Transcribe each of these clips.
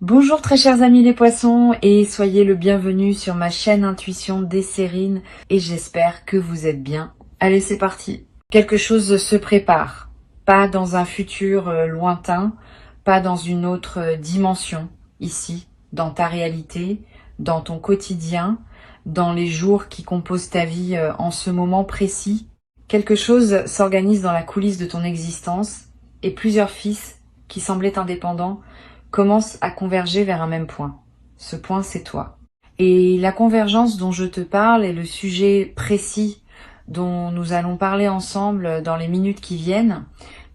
Bonjour très chers amis les poissons et soyez le bienvenu sur ma chaîne Intuition Desserine et j'espère que vous êtes bien. Allez, c'est parti. Quelque chose se prépare, pas dans un futur lointain, pas dans une autre dimension, ici, dans ta réalité, dans ton quotidien, dans les jours qui composent ta vie en ce moment précis. Quelque chose s'organise dans la coulisse de ton existence et plusieurs fils qui semblaient indépendants commencent à converger vers un même point. Ce point, c'est toi. Et la convergence dont je te parle est le sujet précis dont nous allons parler ensemble dans les minutes qui viennent,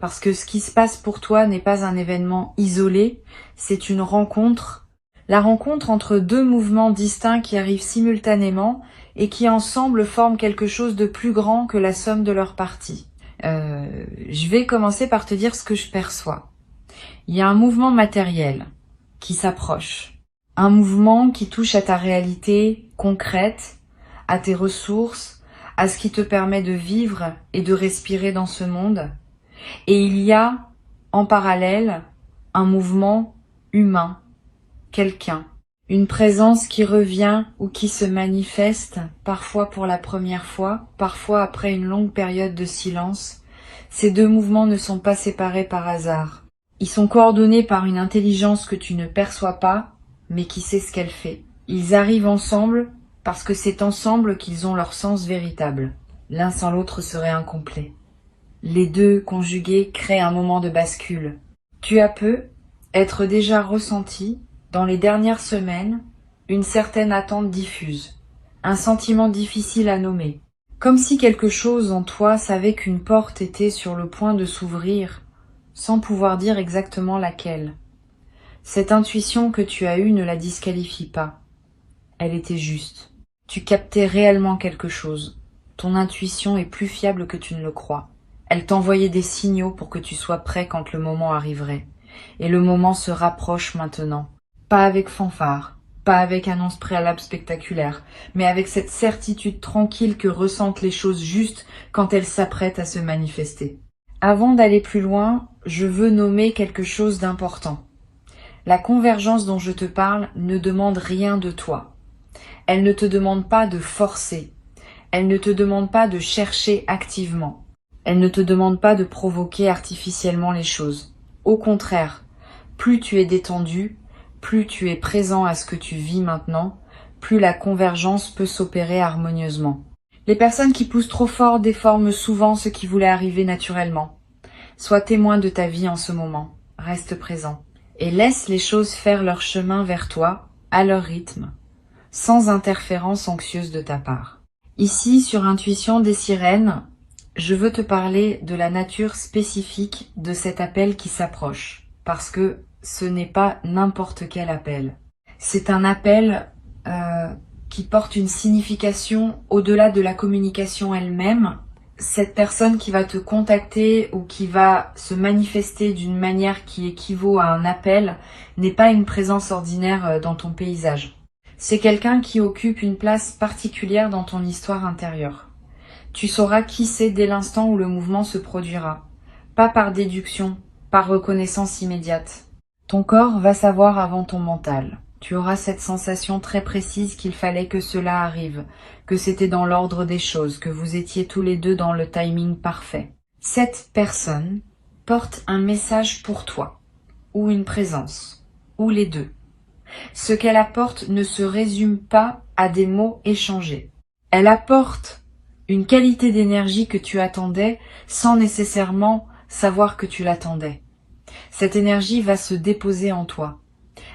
parce que ce qui se passe pour toi n'est pas un événement isolé, c'est une rencontre. La rencontre entre deux mouvements distincts qui arrivent simultanément et qui ensemble forment quelque chose de plus grand que la somme de leurs parties. Je vais commencer par te dire ce que je perçois. Il y a un mouvement matériel qui s'approche, un mouvement qui touche à ta réalité concrète, à tes ressources, à ce qui te permet de vivre et de respirer dans ce monde. Et il y a, en parallèle, un mouvement humain, quelqu'un, une présence qui revient ou qui se manifeste, parfois pour la première fois, parfois après une longue période de silence. Ces deux mouvements ne sont pas séparés par hasard. Ils sont coordonnés par une intelligence que tu ne perçois pas, mais qui sait ce qu'elle fait. Ils arrivent ensemble parce que c'est ensemble qu'ils ont leur sens véritable. L'un sans l'autre serait incomplet. Les deux conjugués créent un moment de bascule. Tu as peu être déjà ressenti, dans les dernières semaines, une certaine attente diffuse, un sentiment difficile à nommer. Comme si quelque chose en toi savait qu'une porte était sur le point de s'ouvrir, sans pouvoir dire exactement laquelle. Cette intuition que tu as eue ne la disqualifie pas. Elle était juste. Tu captais réellement quelque chose. Ton intuition est plus fiable que tu ne le crois. Elle t'envoyait des signaux pour que tu sois prêt quand le moment arriverait. Et le moment se rapproche maintenant. Pas avec fanfare, pas avec annonce préalable spectaculaire, mais avec cette certitude tranquille que ressentent les choses justes quand elles s'apprêtent à se manifester. Avant d'aller plus loin, je veux nommer quelque chose d'important. La convergence dont je te parle ne demande rien de toi. Elle ne te demande pas de forcer. Elle ne te demande pas de chercher activement. Elle ne te demande pas de provoquer artificiellement les choses. Au contraire, plus tu es détendu, plus tu es présent à ce que tu vis maintenant, plus la convergence peut s'opérer harmonieusement. Les personnes qui poussent trop fort déforment souvent ce qui voulait arriver naturellement. Sois témoin de ta vie en ce moment, reste présent, et laisse les choses faire leur chemin vers toi, à leur rythme, sans interférence anxieuse de ta part. Ici, sur Intuition des Sirènes, je veux te parler de la nature spécifique de cet appel qui s'approche, parce que ce n'est pas n'importe quel appel. C'est un appel qui porte une signification au-delà de la communication elle-même. Cette personne qui va te contacter ou qui va se manifester d'une manière qui équivaut à un appel n'est pas une présence ordinaire dans ton paysage. C'est quelqu'un qui occupe une place particulière dans ton histoire intérieure. Tu sauras qui c'est dès l'instant où le mouvement se produira. Pas par déduction, par reconnaissance immédiate. Ton corps va savoir avant ton mental. Tu auras cette sensation très précise qu'il fallait que cela arrive, que c'était dans l'ordre des choses, que vous étiez tous les deux dans le timing parfait. Cette personne porte un message pour toi, ou une présence, ou les deux. Ce qu'elle apporte ne se résume pas à des mots échangés. Elle apporte une qualité d'énergie que tu attendais sans nécessairement savoir que tu l'attendais. Cette énergie va se déposer en toi.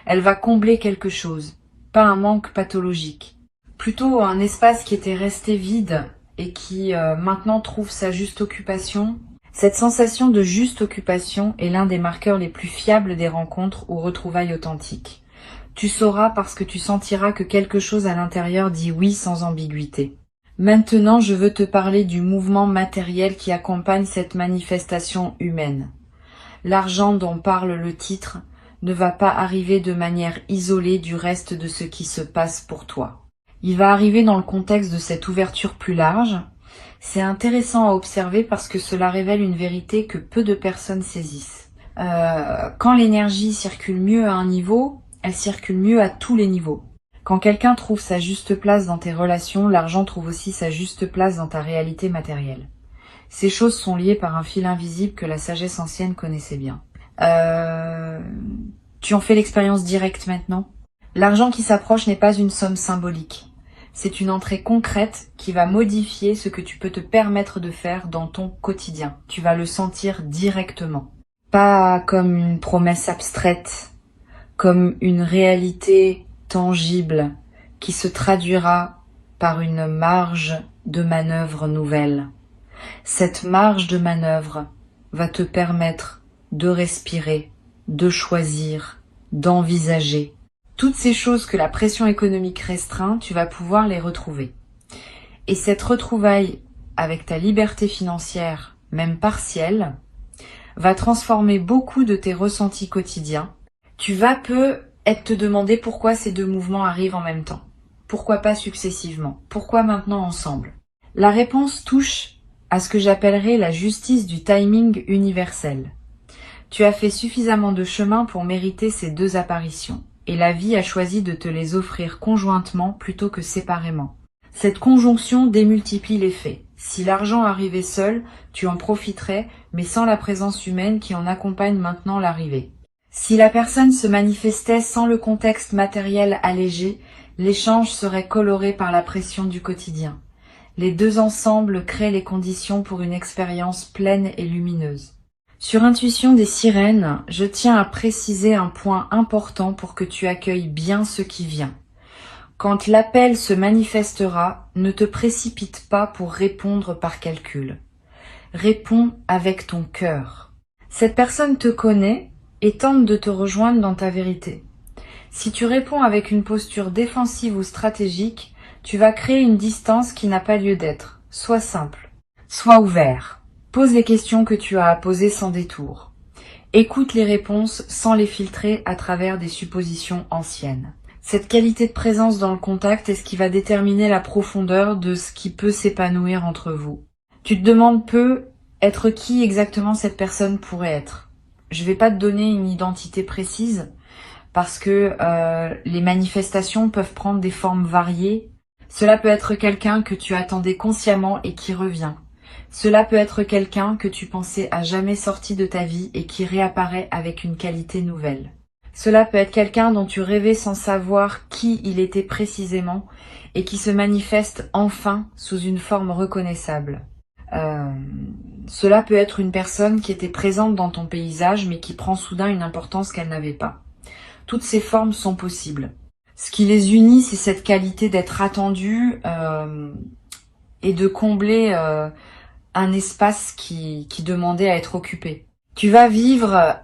Elle va combler quelque chose, pas un manque pathologique. Plutôt un espace qui était resté vide et qui maintenant trouve sa juste occupation. Cette sensation de juste occupation est l'un des marqueurs les plus fiables des rencontres ou retrouvailles authentiques. Tu sauras parce que tu sentiras que quelque chose à l'intérieur dit oui sans ambiguïté. Maintenant, je veux te parler du mouvement matériel qui accompagne cette manifestation humaine. L'argent dont parle le titre ne va pas arriver de manière isolée du reste de ce qui se passe pour toi. Il va arriver dans le contexte de cette ouverture plus large. C'est intéressant à observer parce que cela révèle une vérité que peu de personnes saisissent. Quand l'énergie circule mieux à un niveau, elle circule mieux à tous les niveaux. Quand quelqu'un trouve sa juste place dans tes relations, l'argent trouve aussi sa juste place dans ta réalité matérielle. Ces choses sont liées par un fil invisible que la sagesse ancienne connaissait bien. Tu en fais l'expérience directe maintenant? L'argent qui s'approche n'est pas une somme symbolique. C'est une entrée concrète qui va modifier ce que tu peux te permettre de faire dans ton quotidien. Tu vas le sentir directement. Pas comme une promesse abstraite, comme une réalité tangible qui se traduira par une marge de manœuvre nouvelle. Cette marge de manœuvre va te permettre de respirer, de choisir, d'envisager. Toutes ces choses que la pression économique restreint, tu vas pouvoir les retrouver. Et cette retrouvaille avec ta liberté financière, même partielle, va transformer beaucoup de tes ressentis quotidiens. Tu vas peut-être te demander pourquoi ces deux mouvements arrivent en même temps. Pourquoi pas successivement? Pourquoi maintenant ensemble? La réponse touche à ce que j'appellerais la justice du timing universel. Tu as fait suffisamment de chemin pour mériter ces deux apparitions, et la vie a choisi de te les offrir conjointement plutôt que séparément. Cette conjonction démultiplie les faits. Si l'argent arrivait seul, tu en profiterais, mais sans la présence humaine qui en accompagne maintenant l'arrivée. Si la personne se manifestait sans le contexte matériel allégé, l'échange serait coloré par la pression du quotidien. Les deux ensemble créent les conditions pour une expérience pleine et lumineuse. Sur Intuition des sirènes, je tiens à préciser un point important pour que tu accueilles bien ce qui vient. Quand l'appel se manifestera, ne te précipite pas pour répondre par calcul. Réponds avec ton cœur. Cette personne te connaît et tente de te rejoindre dans ta vérité. Si tu réponds avec une posture défensive ou stratégique, tu vas créer une distance qui n'a pas lieu d'être. Sois simple. Sois ouvert. Pose les questions que tu as à poser sans détour. Écoute les réponses sans les filtrer à travers des suppositions anciennes. Cette qualité de présence dans le contact est ce qui va déterminer la profondeur de ce qui peut s'épanouir entre vous. Tu te demandes être qui exactement cette personne pourrait être. Je vais pas te donner une identité précise parce que les manifestations peuvent prendre des formes variées. Cela peut être quelqu'un que tu attendais consciemment et qui revient. Cela peut être quelqu'un que tu pensais à jamais sorti de ta vie et qui réapparaît avec une qualité nouvelle. Cela peut être quelqu'un dont tu rêvais sans savoir qui il était précisément et qui se manifeste enfin sous une forme reconnaissable. Cela peut être une personne qui était présente dans ton paysage mais qui prend soudain une importance qu'elle n'avait pas. Toutes ces formes sont possibles. Ce qui les unit, c'est cette qualité d'être attendu et de combler un espace qui demandait à être occupé. Tu vas vivre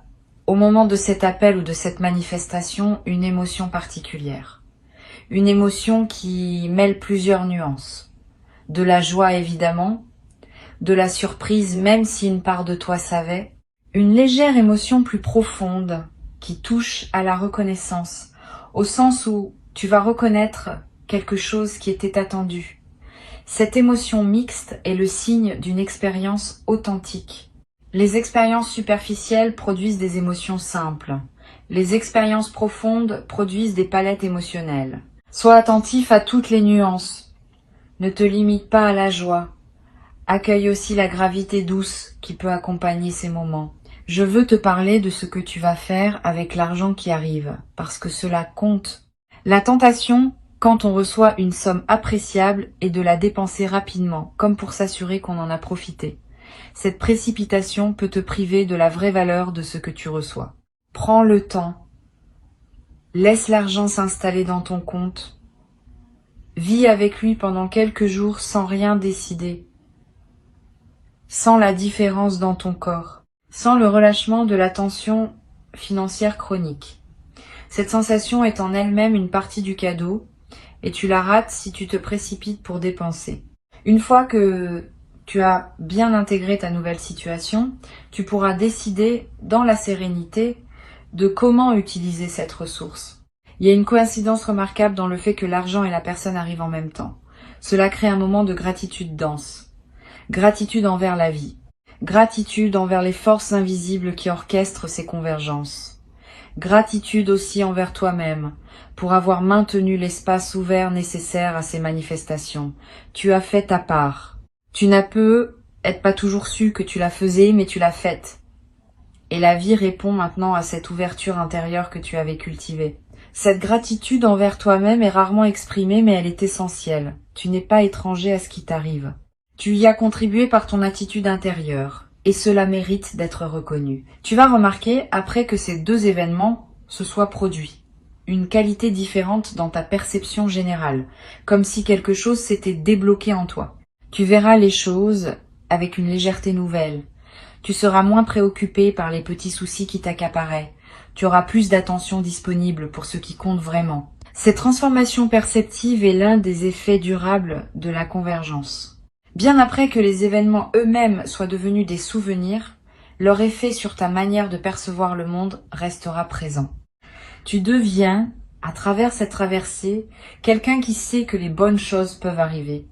au moment de cet appel ou de cette manifestation une émotion particulière. Une émotion qui mêle plusieurs nuances. De la joie évidemment, de la surprise même si une part de toi savait, une légère émotion plus profonde qui touche à la reconnaissance, au sens où tu vas reconnaître quelque chose qui était attendu. Cette émotion mixte est le signe d'une expérience authentique. Les expériences superficielles produisent des émotions simples. Les expériences profondes produisent des palettes émotionnelles. Sois attentif à toutes les nuances. Ne te limite pas à la joie. Accueille aussi la gravité douce qui peut accompagner ces moments. Je veux te parler de ce que tu vas faire avec l'argent qui arrive, parce que cela compte. La tentation, quand on reçoit une somme appréciable, est de la dépenser rapidement, comme pour s'assurer qu'on en a profité. Cette précipitation peut te priver de la vraie valeur de ce que tu reçois. Prends le temps. Laisse l'argent s'installer dans ton compte. Vis avec lui pendant quelques jours sans rien décider. Sans la différence dans ton corps. Sans le relâchement de la tension financière chronique. Cette sensation est en elle-même une partie du cadeau et tu la rates si tu te précipites pour dépenser. Une fois que tu as bien intégré ta nouvelle situation, tu pourras décider dans la sérénité de comment utiliser cette ressource. Il y a une coïncidence remarquable dans le fait que l'argent et la personne arrivent en même temps. Cela crée un moment de gratitude dense. Gratitude envers la vie. Gratitude envers les forces invisibles qui orchestrent ces convergences. Gratitude aussi envers toi-même pour avoir maintenu l'espace ouvert nécessaire à ces manifestations. Tu as fait ta part. Tu n'as peut-être pas toujours su que tu la faisais, mais tu l'as faite. Et la vie répond maintenant à cette ouverture intérieure que tu avais cultivée. Cette gratitude envers toi-même est rarement exprimée, mais elle est essentielle. Tu n'es pas étranger à ce qui t'arrive. Tu y as contribué par ton attitude intérieure, et cela mérite d'être reconnu. Tu vas remarquer, après que ces deux événements se soient produits, une qualité différente dans ta perception générale, comme si quelque chose s'était débloqué en toi. Tu verras les choses avec une légèreté nouvelle. Tu seras moins préoccupé par les petits soucis qui t'accaparaient. Tu auras plus d'attention disponible pour ce qui compte vraiment. Cette transformation perceptive est l'un des effets durables de la convergence. Bien après que les événements eux-mêmes soient devenus des souvenirs, leur effet sur ta manière de percevoir le monde restera présent. Tu deviens, à travers cette traversée, quelqu'un qui sait que les bonnes choses peuvent arriver.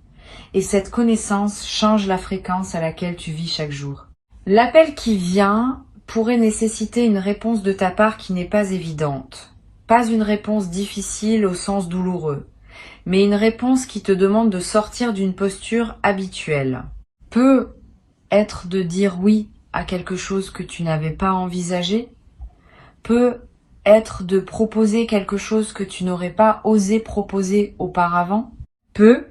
Et cette connaissance change la fréquence à laquelle tu vis chaque jour. L'appel qui vient pourrait nécessiter une réponse de ta part qui n'est pas évidente. Pas une réponse difficile au sens douloureux, mais une réponse qui te demande de sortir d'une posture habituelle. Peut être de dire oui à quelque chose que tu n'avais pas envisagé, peut être de proposer quelque chose que tu n'aurais pas osé proposer auparavant, peut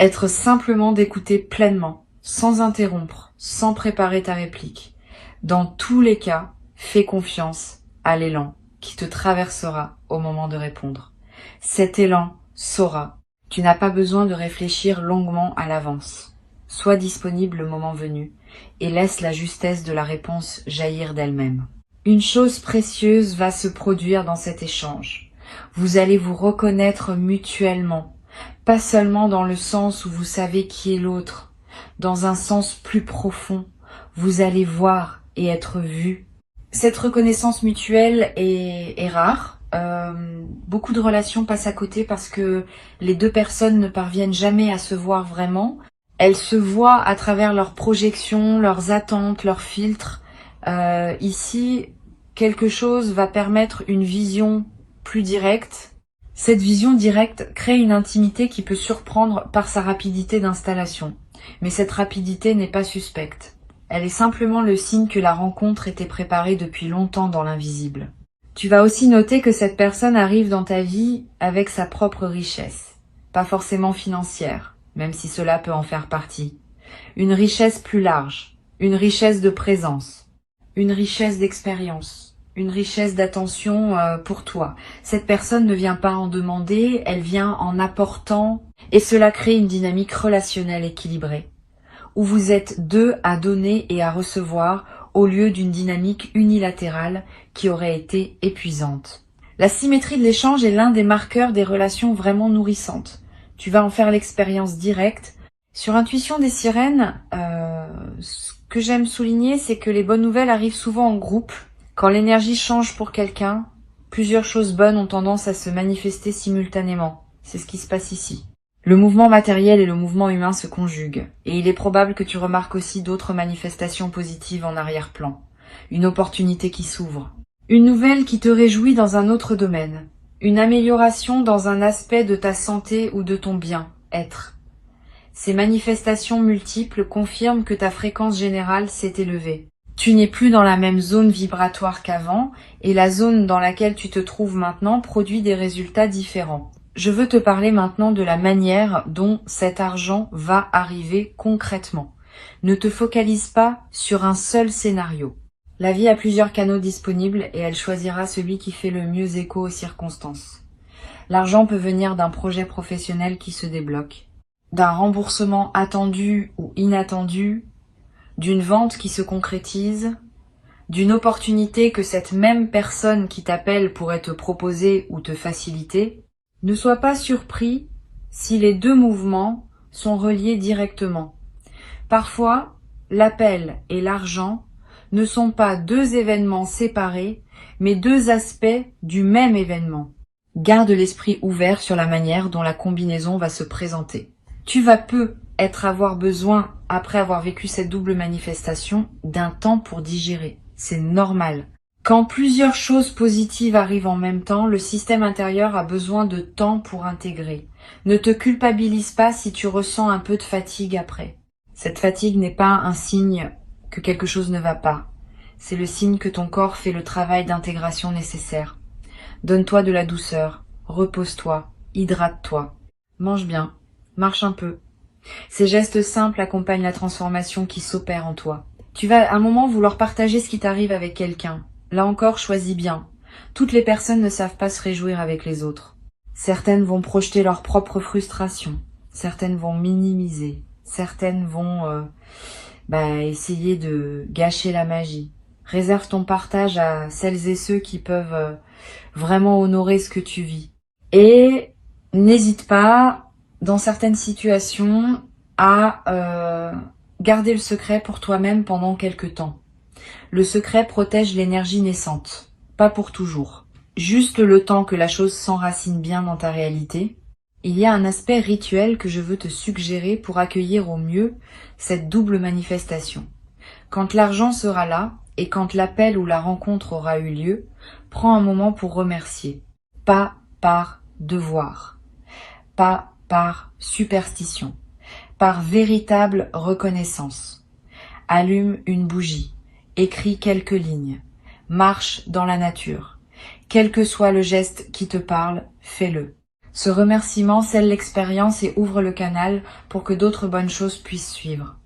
être simplement d'écouter pleinement, sans interrompre, sans préparer ta réplique. Dans tous les cas, fais confiance à l'élan qui te traversera au moment de répondre. Cet élan saura. Tu n'as pas besoin de réfléchir longuement à l'avance. Sois disponible le moment venu et laisse la justesse de la réponse jaillir d'elle-même. Une chose précieuse va se produire dans cet échange. Vous allez vous reconnaître mutuellement, pas seulement dans le sens où vous savez qui est l'autre, dans un sens plus profond. Vous allez voir et être vu. Cette reconnaissance mutuelle est rare. Beaucoup de relations passent à côté parce que les deux personnes ne parviennent jamais à se voir vraiment. Elles se voient à travers leurs projections, leurs attentes, leurs filtres. Ici, quelque chose va permettre une vision plus directe. Cette vision directe crée une intimité qui peut surprendre par sa rapidité d'installation. Mais cette rapidité n'est pas suspecte. Elle est simplement le signe que la rencontre était préparée depuis longtemps dans l'invisible. Tu vas aussi noter que cette personne arrive dans ta vie avec sa propre richesse. Pas forcément financière, même si cela peut en faire partie. Une richesse plus large, une richesse de présence, une richesse d'expérience, une richesse d'attention pour toi. Cette personne ne vient pas en demander, elle vient en apportant, et cela crée une dynamique relationnelle équilibrée, où vous êtes deux à donner et à recevoir au lieu d'une dynamique unilatérale qui aurait été épuisante. La symétrie de l'échange est l'un des marqueurs des relations vraiment nourrissantes. Tu vas en faire l'expérience directe. Sur Intuition des sirènes, ce que j'aime souligner, c'est que les bonnes nouvelles arrivent souvent en groupe. Quand l'énergie change pour quelqu'un, plusieurs choses bonnes ont tendance à se manifester simultanément. C'est ce qui se passe ici. Le mouvement matériel et le mouvement humain se conjuguent, et il est probable que tu remarques aussi d'autres manifestations positives en arrière-plan. Une opportunité qui s'ouvre. Une nouvelle qui te réjouit dans un autre domaine. Une amélioration dans un aspect de ta santé ou de ton bien-être. Ces manifestations multiples confirment que ta fréquence générale s'est élevée. Tu n'es plus dans la même zone vibratoire qu'avant, et la zone dans laquelle tu te trouves maintenant produit des résultats différents. Je veux te parler maintenant de la manière dont cet argent va arriver concrètement. Ne te focalise pas sur un seul scénario. La vie a plusieurs canaux disponibles et elle choisira celui qui fait le mieux écho aux circonstances. L'argent peut venir d'un projet professionnel qui se débloque, d'un remboursement attendu ou inattendu, d'une vente qui se concrétise, d'une opportunité que cette même personne qui t'appelle pourrait te proposer ou te faciliter. Ne sois pas surpris si les deux mouvements sont reliés directement. Parfois, l'appel et l'argent ne sont pas deux événements séparés, mais deux aspects du même événement. Garde l'esprit ouvert sur la manière dont la combinaison va se présenter. Tu vas peut-être avoir besoin, après avoir vécu cette double manifestation, d'un temps pour digérer. C'est normal. Quand plusieurs choses positives arrivent en même temps, le système intérieur a besoin de temps pour intégrer. Ne te culpabilise pas si tu ressens un peu de fatigue après. Cette fatigue n'est pas un signe que quelque chose ne va pas. C'est le signe que ton corps fait le travail d'intégration nécessaire. Donne-toi de la douceur, repose-toi, hydrate-toi, mange bien, marche un peu. Ces gestes simples accompagnent la transformation qui s'opère en toi. Tu vas à un moment vouloir partager ce qui t'arrive avec quelqu'un. Là encore, choisis bien. Toutes les personnes ne savent pas se réjouir avec les autres. Certaines vont projeter leur propre frustration. Certaines vont minimiser. Certaines vont essayer de gâcher la magie. Réserve ton partage à celles et ceux qui peuvent vraiment honorer ce que tu vis. Et n'hésite pas, dans certaines situations, à garder le secret pour toi-même pendant quelque temps. Le secret protège l'énergie naissante, pas pour toujours. Juste le temps que la chose s'enracine bien dans ta réalité. Il y a un aspect rituel que je veux te suggérer pour accueillir au mieux cette double manifestation. Quand l'argent sera là, et quand l'appel ou la rencontre aura eu lieu, prends un moment pour remercier. Pas par devoir, pas par superstition, par véritable reconnaissance. Allume une bougie. Écris quelques lignes. Marche dans la nature. Quel que soit le geste qui te parle, fais-le. Ce remerciement scelle l'expérience et ouvre le canal pour que d'autres bonnes choses puissent suivre.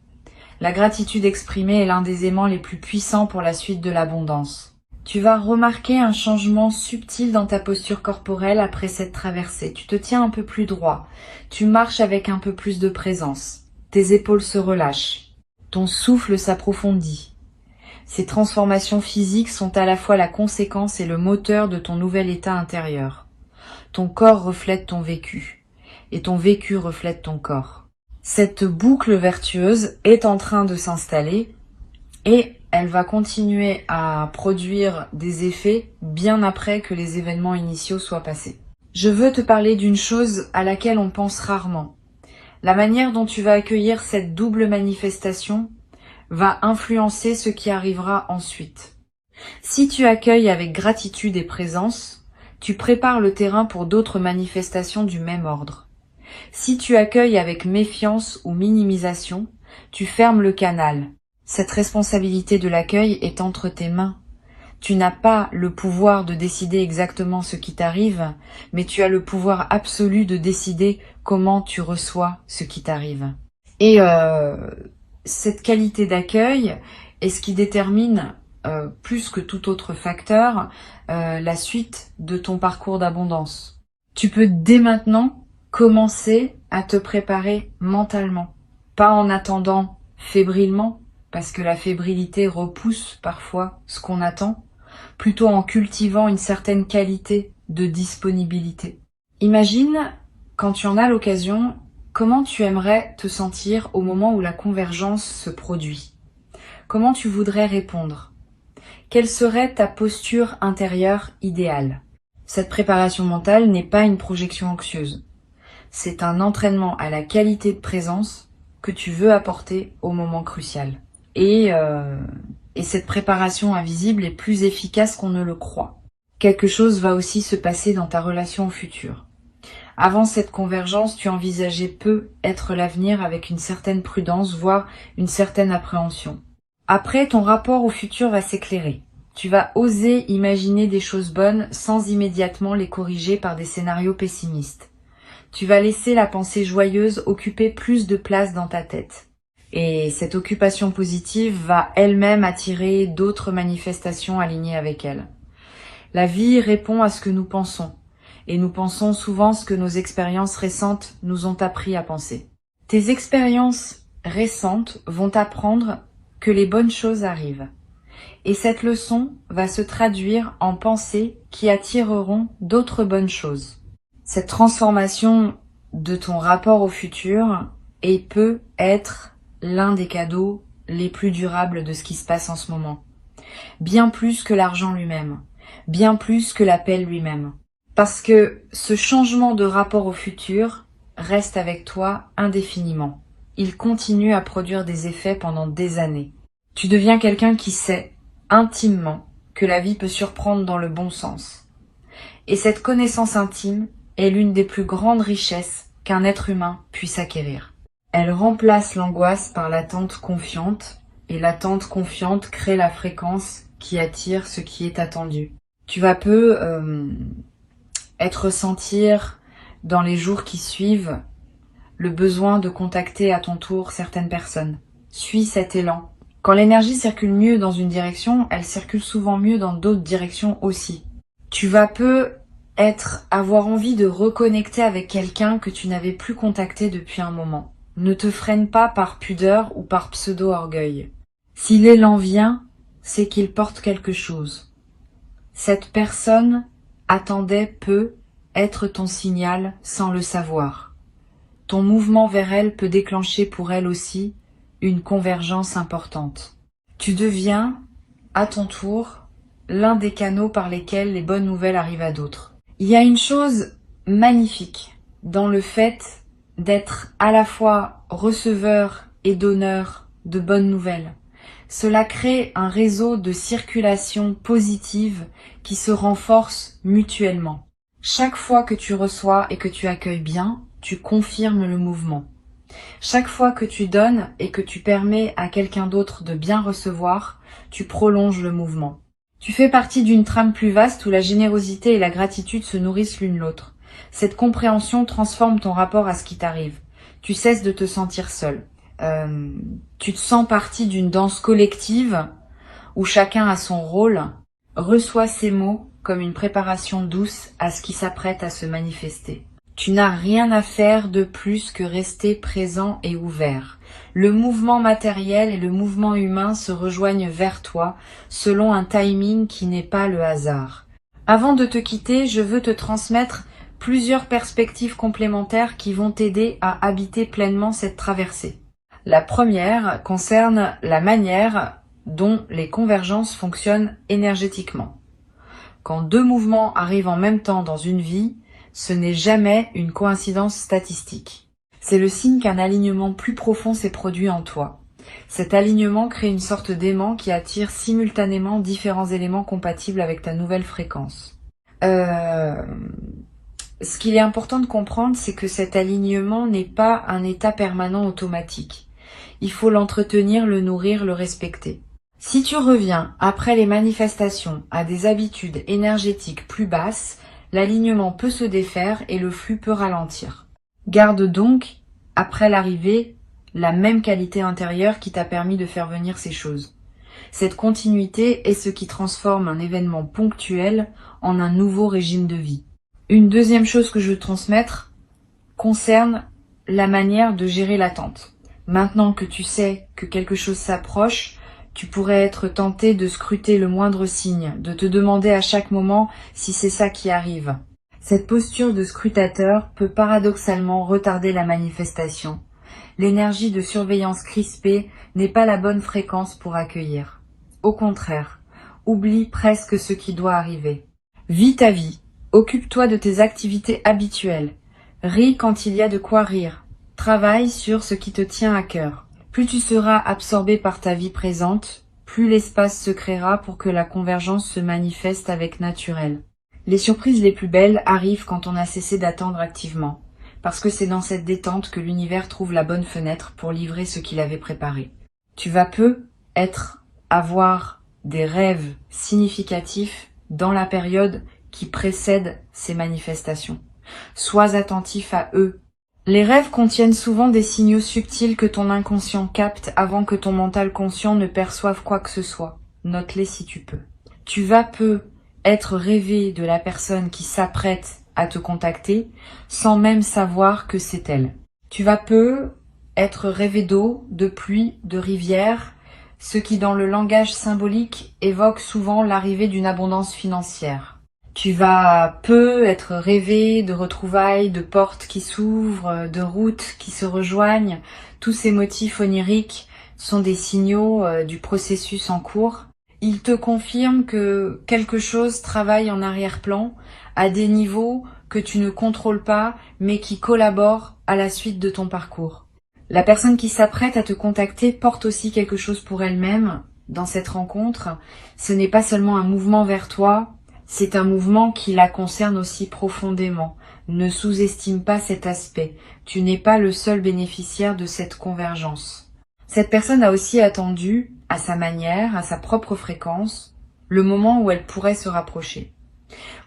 La gratitude exprimée est l'un des aimants les plus puissants pour la suite de l'abondance. Tu vas remarquer un changement subtil dans ta posture corporelle après cette traversée. Tu te tiens un peu plus droit. Tu marches avec un peu plus de présence. Tes épaules se relâchent. Ton souffle s'approfondit. Ces transformations physiques sont à la fois la conséquence et le moteur de ton nouvel état intérieur. Ton corps reflète ton vécu, et ton vécu reflète ton corps. Cette boucle vertueuse est en train de s'installer, et elle va continuer à produire des effets bien après que les événements initiaux soient passés. Je veux te parler d'une chose à laquelle on pense rarement. La manière dont tu vas accueillir cette double manifestation va influencer ce qui arrivera ensuite. Si tu accueilles avec gratitude et présence, tu prépares le terrain pour d'autres manifestations du même ordre. Si tu accueilles avec méfiance ou minimisation, tu fermes le canal. Cette responsabilité de l'accueil est entre tes mains. Tu n'as pas le pouvoir de décider exactement ce qui t'arrive, mais tu as le pouvoir absolu de décider comment tu reçois ce qui t'arrive. Et cette qualité d'accueil est ce qui détermine, plus que tout autre facteur, la suite de ton parcours d'abondance. Tu peux dès maintenant commencer à te préparer mentalement, pas en attendant fébrilement, parce que la fébrilité repousse parfois ce qu'on attend, plutôt en cultivant une certaine qualité de disponibilité. Imagine, quand tu en as l'occasion, comment tu aimerais te sentir au moment où la convergence se produit? Comment tu voudrais répondre? Quelle serait ta posture intérieure idéale? Cette préparation mentale n'est pas une projection anxieuse. C'est un entraînement à la qualité de présence que tu veux apporter au moment crucial. Et cette préparation invisible est plus efficace qu'on ne le croit. Quelque chose va aussi se passer dans ta relation au futur. Avant cette convergence, tu envisageais peu être l'avenir avec une certaine prudence, voire une certaine appréhension. Après, ton rapport au futur va s'éclairer. Tu vas oser imaginer des choses bonnes sans immédiatement les corriger par des scénarios pessimistes. Tu vas laisser la pensée joyeuse occuper plus de place dans ta tête. Et cette occupation positive va elle-même attirer d'autres manifestations alignées avec elle. La vie répond à ce que nous pensons. Et nous pensons souvent ce que nos expériences récentes nous ont appris à penser. Tes expériences récentes vont t'apprendre que les bonnes choses arrivent. Et cette leçon va se traduire en pensées qui attireront d'autres bonnes choses. Cette transformation de ton rapport au futur peut être l'un des cadeaux les plus durables de ce qui se passe en ce moment. Bien plus que l'argent lui-même, bien plus que l'appel lui-même. Parce que ce changement de rapport au futur reste avec toi indéfiniment. Il continue à produire des effets pendant des années. Tu deviens quelqu'un qui sait intimement que la vie peut surprendre dans le bon sens. Et cette connaissance intime est l'une des plus grandes richesses qu'un être humain puisse acquérir. Elle remplace l'angoisse par l'attente confiante, et l'attente confiante crée la fréquence qui attire ce qui est attendu. Tu vas peu ressentir dans les jours qui suivent le besoin de contacter à ton tour certaines personnes. Suis cet élan. Quand l'énergie circule mieux dans une direction, elle circule souvent mieux dans d'autres directions aussi. Tu vas peu avoir envie de reconnecter avec quelqu'un que tu n'avais plus contacté depuis un moment. Ne te freine pas par pudeur ou par pseudo-orgueil. Si l'élan vient, c'est qu'il porte quelque chose. Cette personne attendait peu être ton signal sans le savoir. Ton mouvement vers elle peut déclencher pour elle aussi une convergence importante. Tu deviens, à ton tour, l'un des canaux par lesquels les bonnes nouvelles arrivent à d'autres. Il y a une chose magnifique dans le fait d'être à la fois receveur et donneur de bonnes nouvelles. Cela crée un réseau de circulation positive qui se renforce mutuellement. Chaque fois que tu reçois et que tu accueilles bien, tu confirmes le mouvement. Chaque fois que tu donnes et que tu permets à quelqu'un d'autre de bien recevoir, tu prolonges le mouvement. Tu fais partie d'une trame plus vaste où la générosité et la gratitude se nourrissent l'une l'autre. Cette compréhension transforme ton rapport à ce qui t'arrive. Tu cesses de te sentir seul. Tu te sens partie d'une danse collective où chacun a son rôle. Reçois ces mots comme une préparation douce à ce qui s'apprête à se manifester. Tu n'as rien à faire de plus que rester présent et ouvert. Le mouvement matériel et le mouvement humain se rejoignent vers toi selon un timing qui n'est pas le hasard. Avant de te quitter, je veux te transmettre plusieurs perspectives complémentaires qui vont t'aider à habiter pleinement cette traversée. La première concerne la manière dont les convergences fonctionnent énergétiquement. Quand deux mouvements arrivent en même temps dans une vie, ce n'est jamais une coïncidence statistique. C'est le signe qu'un alignement plus profond s'est produit en toi. Cet alignement crée une sorte d'aimant qui attire simultanément différents éléments compatibles avec ta nouvelle fréquence. Ce qu'il est important de comprendre, c'est que cet alignement n'est pas un état permanent automatique. Il faut l'entretenir, le nourrir, le respecter. Si tu reviens après les manifestations à des habitudes énergétiques plus basses, l'alignement peut se défaire et le flux peut ralentir. Garde donc, après l'arrivée, la même qualité intérieure qui t'a permis de faire venir ces choses. Cette continuité est ce qui transforme un événement ponctuel en un nouveau régime de vie. Une deuxième chose que je veux transmettre concerne la manière de gérer l'attente. Maintenant que tu sais que quelque chose s'approche, tu pourrais être tenté de scruter le moindre signe, de te demander à chaque moment si c'est ça qui arrive. Cette posture de scrutateur peut paradoxalement retarder la manifestation. L'énergie de surveillance crispée n'est pas la bonne fréquence pour accueillir. Au contraire, oublie presque ce qui doit arriver. Vis ta vie, occupe-toi de tes activités habituelles, ris quand il y a de quoi rire, travaille sur ce qui te tient à cœur. Plus tu seras absorbé par ta vie présente, plus l'espace se créera pour que la convergence se manifeste avec naturel. Les surprises les plus belles arrivent quand on a cessé d'attendre activement, parce que c'est dans cette détente que l'univers trouve la bonne fenêtre pour livrer ce qu'il avait préparé. Tu vas peu avoir des rêves significatifs dans la période qui précède ces manifestations. Sois attentif à eux. Les rêves contiennent souvent des signaux subtils que ton inconscient capte avant que ton mental conscient ne perçoive quoi que ce soit. Note-les si tu peux. Tu vas peu être rêvé de la personne qui s'apprête à te contacter sans même savoir que c'est elle. Tu vas peu être rêvé d'eau, de pluie, de rivière, ce qui dans le langage symbolique évoque souvent l'arrivée d'une abondance financière. Tu vas peu être rêvé de retrouvailles, de portes qui s'ouvrent, de routes qui se rejoignent. Tous ces motifs oniriques sont des signaux du processus en cours. Ils te confirment que quelque chose travaille en arrière-plan à des niveaux que tu ne contrôles pas mais qui collaborent à la suite de ton parcours. La personne qui s'apprête à te contacter porte aussi quelque chose pour elle-même dans cette rencontre, ce n'est pas seulement un mouvement vers toi, c'est un mouvement qui la concerne aussi profondément. Ne sous-estime pas cet aspect. Tu n'es pas le seul bénéficiaire de cette convergence. Cette personne a aussi attendu, à sa manière, à sa propre fréquence, le moment où elle pourrait se rapprocher.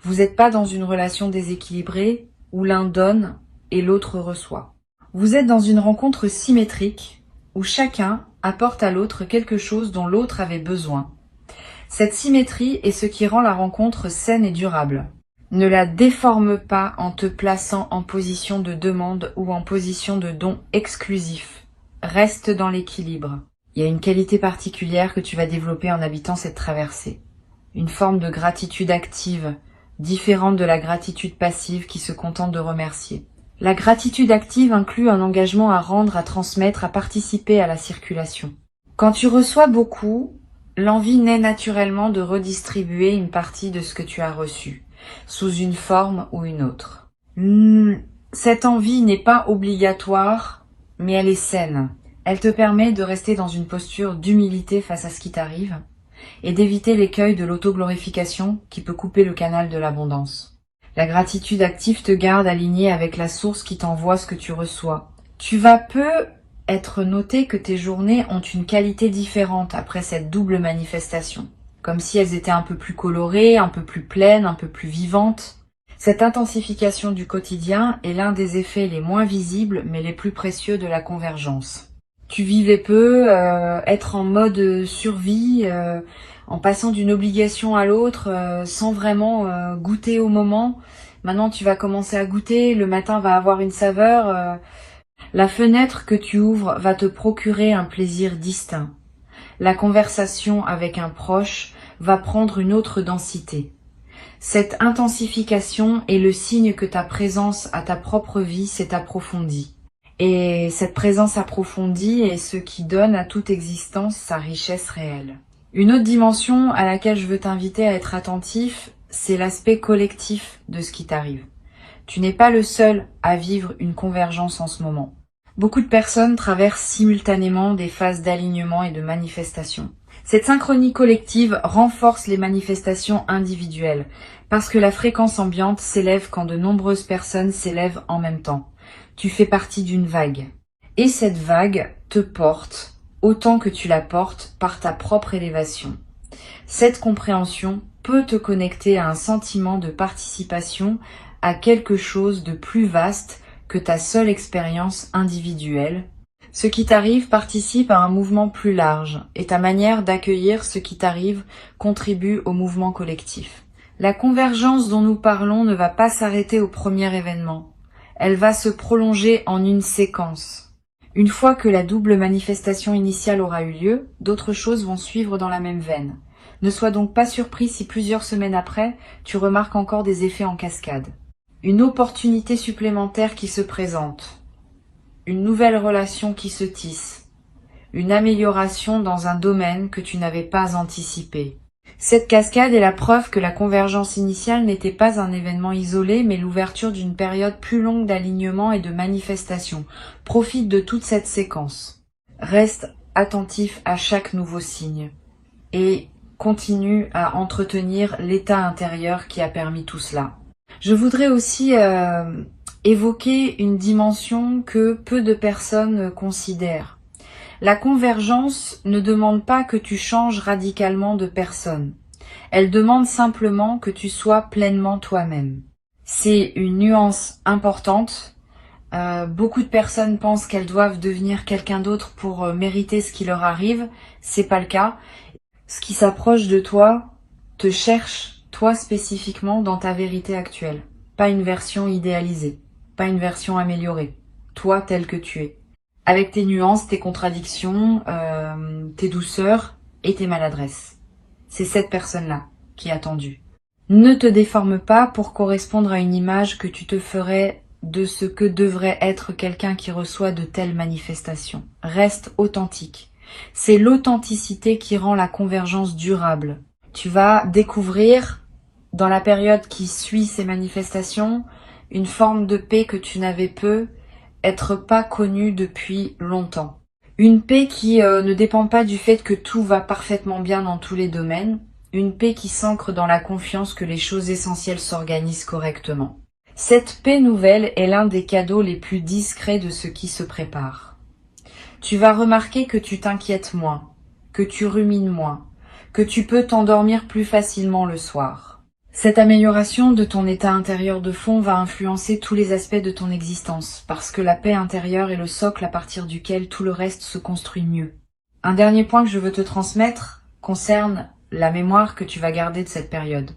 Vous n'êtes pas dans une relation déséquilibrée où l'un donne et l'autre reçoit. Vous êtes dans une rencontre symétrique où chacun apporte à l'autre quelque chose dont l'autre avait besoin. Cette symétrie est ce qui rend la rencontre saine et durable. Ne la déforme pas en te plaçant en position de demande ou en position de don exclusif. Reste dans l'équilibre. Il y a une qualité particulière que tu vas développer en habitant cette traversée. Une forme de gratitude active, différente de la gratitude passive qui se contente de remercier. La gratitude active inclut un engagement à rendre, à transmettre, à participer à la circulation. Quand tu reçois beaucoup, l'envie naît naturellement de redistribuer une partie de ce que tu as reçu, sous une forme ou une autre. Cette envie n'est pas obligatoire, mais elle est saine. Elle te permet de rester dans une posture d'humilité face à ce qui t'arrive et d'éviter l'écueil de l'autoglorification qui peut couper le canal de l'abondance. La gratitude active te garde aligné avec la source qui t'envoie ce que tu reçois. Tu vas peu être noté que tes journées ont une qualité différente après cette double manifestation, comme si elles étaient un peu plus colorées, un peu plus pleines, un peu plus vivantes. Cette intensification du quotidien est l'un des effets les moins visibles mais les plus précieux de la convergence. Tu vivais peu, être en mode survie, en passant d'une obligation à l'autre, sans vraiment goûter au moment. Maintenant, tu vas commencer à goûter, le matin va avoir une saveur. La fenêtre que tu ouvres va te procurer un plaisir distinct. La conversation avec un proche va prendre une autre densité. Cette intensification est le signe que ta présence à ta propre vie s'est approfondie. Et cette présence approfondie est ce qui donne à toute existence sa richesse réelle. Une autre dimension à laquelle je veux t'inviter à être attentif, c'est l'aspect collectif de ce qui t'arrive. Tu n'es pas le seul à vivre une convergence en ce moment. Beaucoup de personnes traversent simultanément des phases d'alignement et de manifestation. Cette synchronie collective renforce les manifestations individuelles, parce que la fréquence ambiante s'élève quand de nombreuses personnes s'élèvent en même temps. Tu fais partie d'une vague. Et cette vague te porte autant que tu la portes par ta propre élévation. Cette compréhension peut te connecter à un sentiment de participation à quelque chose de plus vaste que ta seule expérience individuelle. Ce qui t'arrive participe à un mouvement plus large et ta manière d'accueillir ce qui t'arrive contribue au mouvement collectif. La convergence dont nous parlons ne va pas s'arrêter au premier événement. Elle va se prolonger en une séquence. Une fois que la double manifestation initiale aura eu lieu, d'autres choses vont suivre dans la même veine. Ne sois donc pas surpris si plusieurs semaines après, tu remarques encore des effets en cascade. Une opportunité supplémentaire qui se présente. Une nouvelle relation qui se tisse. Une amélioration dans un domaine que tu n'avais pas anticipé. Cette cascade est la preuve que la convergence initiale n'était pas un événement isolé, mais l'ouverture d'une période plus longue d'alignement et de manifestation. Profite de toute cette séquence. Reste attentif à chaque nouveau signe et continue à entretenir l'état intérieur qui a permis tout cela. Je voudrais aussi évoquer une dimension que peu de personnes considèrent. La convergence ne demande pas que tu changes radicalement de personne. Elle demande simplement que tu sois pleinement toi-même. C'est une nuance importante. Beaucoup de personnes pensent qu'elles doivent devenir quelqu'un d'autre pour mériter ce qui leur arrive. C'est pas le cas. Ce qui s'approche de toi te cherche, toi spécifiquement, dans ta vérité actuelle. Pas une version idéalisée, pas une version améliorée. Toi tel que tu es. Avec tes nuances, tes contradictions, tes douceurs et tes maladresses. C'est cette personne-là qui est attendue. Ne te déforme pas pour correspondre à une image que tu te ferais de ce que devrait être quelqu'un qui reçoit de telles manifestations. Reste authentique. C'est l'authenticité qui rend la convergence durable. Tu vas découvrir, dans la période qui suit ces manifestations, une forme de paix que tu n'avais peu, être pas connu depuis longtemps. Une paix qui ne dépend pas du fait que tout va parfaitement bien dans tous les domaines, une paix qui s'ancre dans la confiance que les choses essentielles s'organisent correctement. Cette paix nouvelle est l'un des cadeaux les plus discrets de ce qui se prépare. Tu vas remarquer que tu t'inquiètes moins, que tu rumines moins, que tu peux t'endormir plus facilement le soir. Cette amélioration de ton état intérieur de fond va influencer tous les aspects de ton existence, parce que la paix intérieure est le socle à partir duquel tout le reste se construit mieux. Un dernier point que je veux te transmettre concerne la mémoire que tu vas garder de cette période.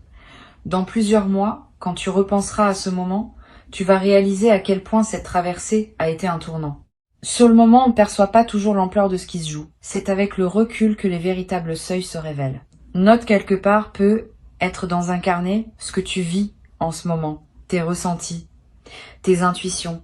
Dans plusieurs mois, quand tu repenseras à ce moment, tu vas réaliser à quel point cette traversée a été un tournant. Sur le moment, on ne perçoit pas toujours l'ampleur de ce qui se joue. C'est avec le recul que les véritables seuils se révèlent. Note quelque part peut être dans un carnet ce que tu vis en ce moment, tes ressentis, tes intuitions,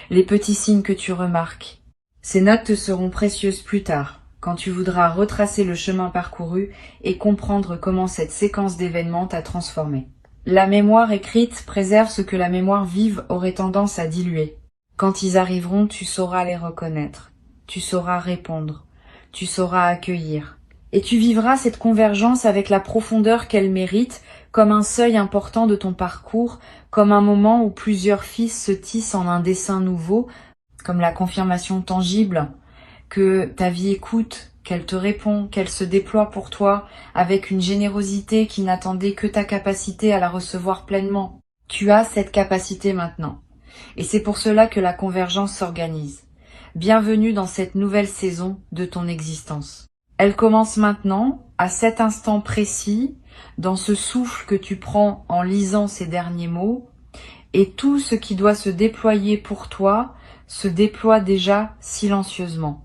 les petits signes que tu remarques. Ces notes te seront précieuses plus tard, quand tu voudras retracer le chemin parcouru et comprendre comment cette séquence d'événements t'a transformé. La mémoire écrite préserve ce que la mémoire vive aurait tendance à diluer. Quand ils arriveront, tu sauras les reconnaître, tu sauras répondre, tu sauras accueillir. Et tu vivras cette convergence avec la profondeur qu'elle mérite, comme un seuil important de ton parcours, comme un moment où plusieurs fils se tissent en un dessin nouveau, comme la confirmation tangible que ta vie écoute, qu'elle te répond, qu'elle se déploie pour toi avec une générosité qui n'attendait que ta capacité à la recevoir pleinement. Tu as cette capacité maintenant. Et c'est pour cela que la convergence s'organise. Bienvenue dans cette nouvelle saison de ton existence. Elle commence maintenant, à cet instant précis, dans ce souffle que tu prends en lisant ces derniers mots, et tout ce qui doit se déployer pour toi se déploie déjà silencieusement.